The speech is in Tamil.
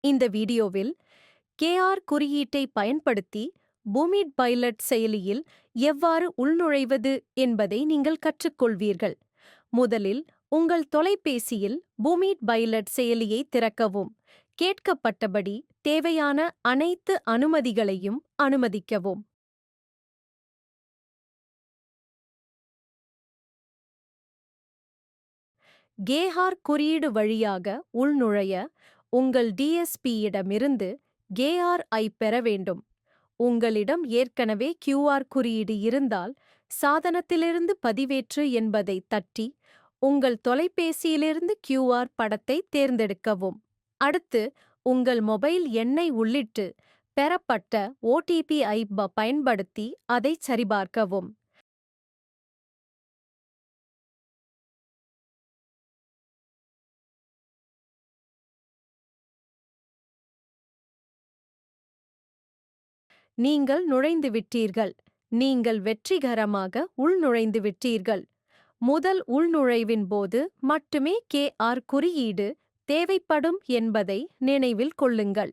இந்த வீடியோவில் கேஆர் குறியீட்டை பயன்படுத்தி பூமிட் பைலட் செயலியில் எவ்வாறு உள்நுழைவது என்பதை நீங்கள் கற்றுக்கொள்வீர்கள். முதலில் உங்கள் தொலைபேசியில் பூமிட் பைலட் செயலியை திறக்கவும். கேட்கப்பட்டபடி தேவையான அனைத்து அனுமதிகளையும் அனுமதிக்கவும். கேஆர் குறியீடு வழியாக உள்நுழைய உங்கள் டிஎஸ்பியிடமிருந்து கேஆர்-ஐ பெற வேண்டும். உங்களிடம் ஏற்கனவே கியூஆர் குறியீடு இருந்தால் சாதனத்திலிருந்து பதிவேற்று என்பதை தட்டி உங்கள் தொலைபேசியிலிருந்து கியூஆர் படத்தை தேர்ந்தெடுக்கவும். அடுத்து உங்கள் மொபைல் எண்ணை உள்ளிட்டு பெறப்பட்ட ஓடிபி-ஐ பயன்படுத்தி அதை சரிபார்க்கவும். நீங்கள் நுழைந்துவிட்டீர்கள். நீங்கள் வெற்றிகரமாக உள்நுழைந்து விட்டீர்கள். முதல் உள்நுழைவின் போது மட்டுமே கேஆர் குறியீடு தேவைப்படும் என்பதை நினைவில் கொள்ளுங்கள்.